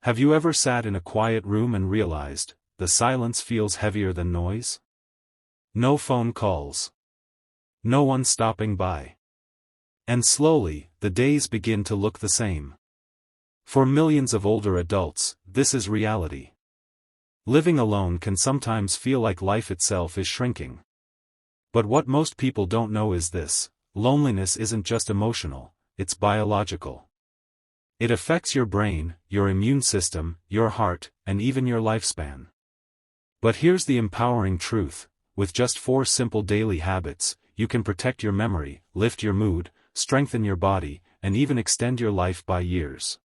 Have you ever sat in a quiet room and realized, the silence feels heavier than noise? No phone calls. No one stopping by. And slowly, the days begin to look the same. For millions of older adults, this is reality. Living alone can sometimes feel like life itself is shrinking. But what most people don't know is this: loneliness isn't just emotional, it's biological. It affects your brain, your immune system, your heart, and even your lifespan. But here's the empowering truth: with just 4 simple daily habits, you can protect your memory, lift your mood, strengthen your body, and even extend your life by years.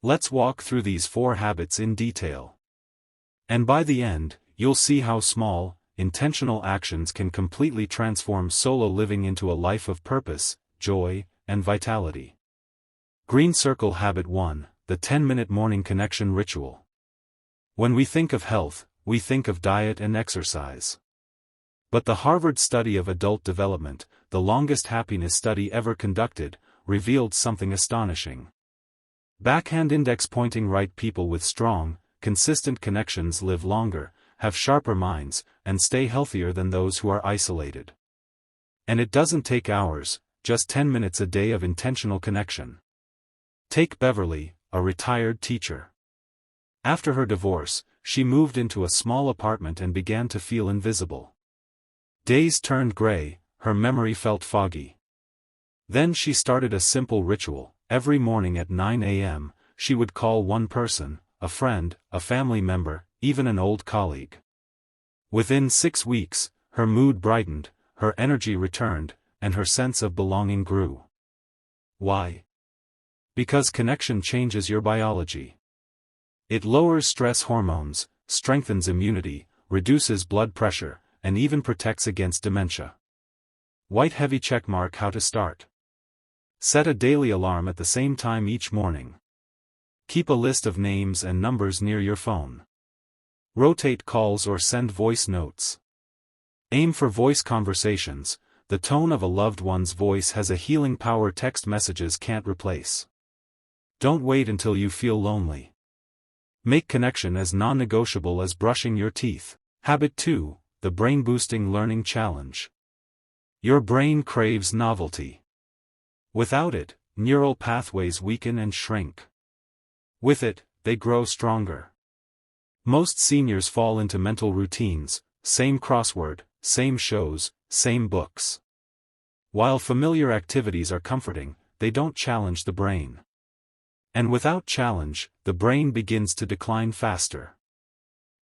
Let's walk through these 4 habits in detail. And by the end, you'll see how small, intentional actions can completely transform solo living into a life of purpose, joy, and vitality. Green Circle Habit 1: The 10-minute morning connection ritual. When we think of health, we think of diet and exercise. But the Harvard Study of Adult Development, the longest happiness study ever conducted, revealed something astonishing. Backhand index pointing right people with strong, consistent connections live longer, have sharper minds, and stay healthier than those who are isolated. And it doesn't take hours, just 10 minutes a day of intentional connection. Take Beverly, a retired teacher. After her divorce, she moved into a small apartment and began to feel invisible. Days turned gray, her memory felt foggy. Then she started a simple ritual. Every morning at 9 a.m., she would call one person, a friend, a family member, even an old colleague. Within 6 weeks, her mood brightened, her energy returned, and her sense of belonging grew. Why? Because connection changes your biology. It lowers stress hormones, strengthens immunity, reduces blood pressure, and even protects against dementia. White heavy checkmark. How to start. Set a daily alarm at the same time each morning. Keep a list of names and numbers near your phone. Rotate calls or send voice notes. Aim for voice conversations. The tone of a loved one's voice has a healing power text messages can't replace. Don't wait until you feel lonely. Make connection as non-negotiable as brushing your teeth. Habit 2: The Brain Boosting Learning Challenge. Your brain craves novelty. Without it, neural pathways weaken and shrink. With it, they grow stronger. Most seniors fall into mental routines: same crossword, same shows, same books. While familiar activities are comforting, they don't challenge the brain. And without challenge, the brain begins to decline faster.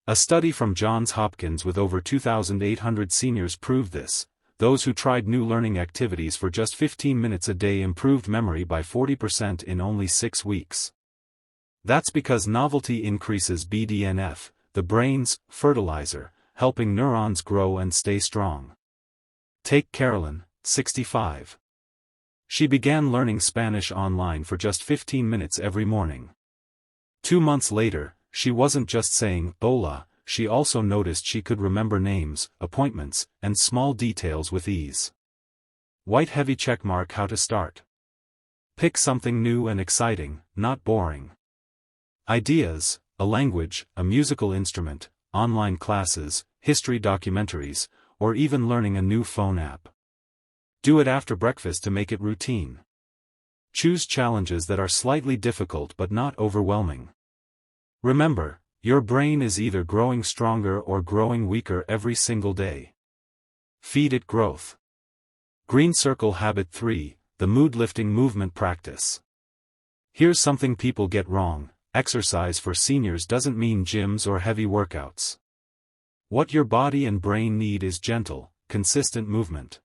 A study from Johns Hopkins with over 2,800 seniors proved this. Those who tried new learning activities for just 15 minutes a day improved memory by 40% in only 6 weeks. That's because novelty increases BDNF, the brain's fertilizer, helping neurons grow and stay strong. Take Carolyn, 65. She began learning Spanish online for just 15 minutes every morning. 2 months later, she wasn't just saying "hola," she also noticed she could remember names, appointments, and small details with ease. White heavy checkmark. How to start. Pick something new and exciting, not boring. Ideas: a language, a musical instrument, online classes, history documentaries, or even learning a new phone app. Do it after breakfast to make it routine. Choose challenges that are slightly difficult but not overwhelming. Remember, your brain is either growing stronger or growing weaker every single day. Feed it growth. Green Circle Habit 3: The Mood-Lifting Movement Practice. Here's something people get wrong: exercise for seniors doesn't mean gyms or heavy workouts. What your body and brain need is gentle, consistent movement.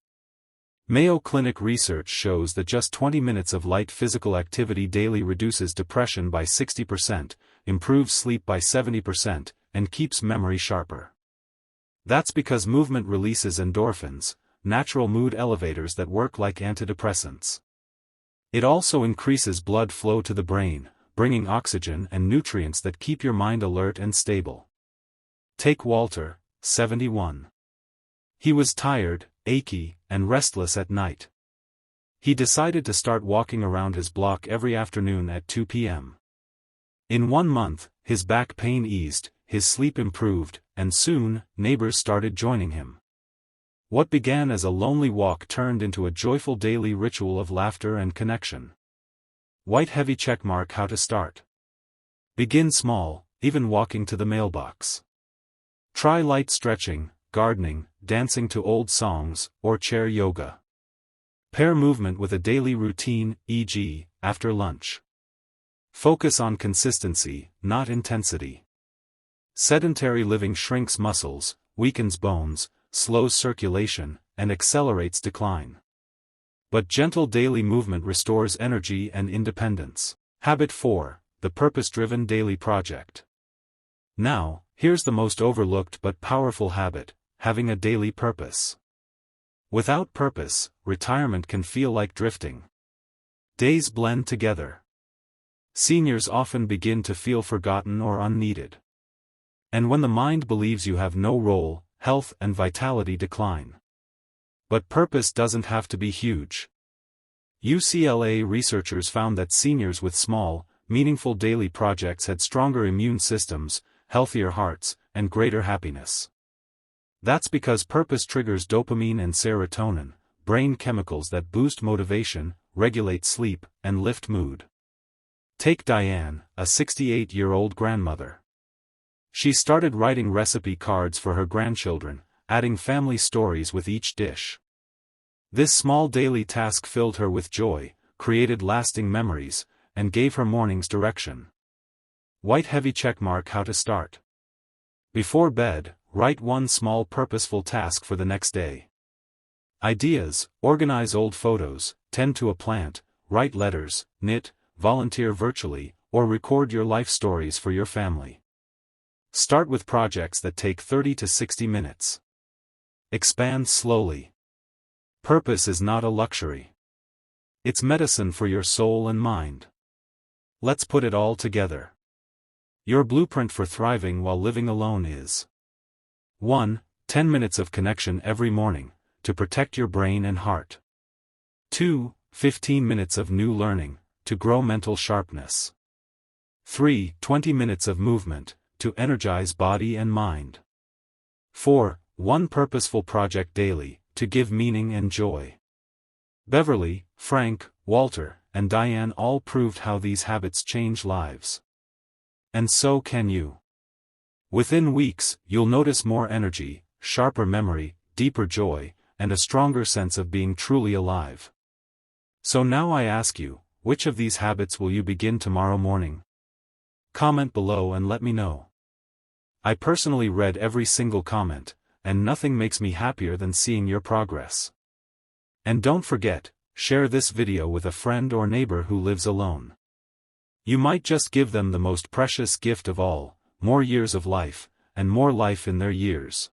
Mayo Clinic research shows that just 20 minutes of light physical activity daily reduces depression by 60%, improves sleep by 70%, and keeps memory sharper. That's because movement releases endorphins, natural mood elevators that work like antidepressants. It also increases blood flow to the brain, bringing oxygen and nutrients that keep your mind alert and stable. Take Walter, 71. He was tired, achy, and restless at night. He decided to start walking around his block every afternoon at 2 p.m. In 1 month, his back pain eased, his sleep improved, and soon, neighbors started joining him. What began as a lonely walk turned into a joyful daily ritual of laughter and connection. White heavy checkmark. How to start. Begin small, even walking to the mailbox. Try light stretching, gardening, dancing to old songs, or chair yoga. Pair movement with a daily routine, e.g., after lunch. Focus on consistency, not intensity. Sedentary living shrinks muscles, weakens bones, slows circulation, and accelerates decline. But gentle daily movement restores energy and independence. Habit 4, the purpose-driven daily project. Now, here's the most overlooked but powerful habit, having a daily purpose. Without purpose, retirement can feel like drifting. Days blend together. Seniors often begin to feel forgotten or unneeded. And when the mind believes you have no role, health and vitality decline. But purpose doesn't have to be huge. UCLA researchers found that seniors with small, meaningful daily projects had stronger immune systems, healthier hearts, and greater happiness. That's because purpose triggers dopamine and serotonin, brain chemicals that boost motivation, regulate sleep, and lift mood. Take Diane, a 68-year-old grandmother. She started writing recipe cards for her grandchildren, adding family stories with each dish. This small daily task filled her with joy, created lasting memories, and gave her mornings direction. White heavy checkmark. How to start. Before bed, write one small purposeful task for the next day. Ideas: organize old photos, tend to a plant, write letters, knit, volunteer virtually, or record your life stories for your family. Start with projects that take 30 to 60 minutes. Expand slowly. Purpose is not a luxury. It's medicine for your soul and mind. Let's put it all together. Your blueprint for thriving while living alone is: 1. 10 minutes of connection every morning, to protect your brain and heart. 2. 15 minutes of new learning, to grow mental sharpness. 3. 20 minutes of movement, to energize body and mind. 4. One purposeful project daily, to give meaning and joy. Beverly, Frank, Walter, and Diane all proved how these habits change lives. And so can you. Within weeks, you'll notice more energy, sharper memory, deeper joy, and a stronger sense of being truly alive. So now I ask you, which of these habits will you begin tomorrow morning? Comment below and let me know. I personally read every single comment, and nothing makes me happier than seeing your progress. And don't forget, share this video with a friend or neighbor who lives alone. You might just give them the most precious gift of all, more years of life, and more life in their years.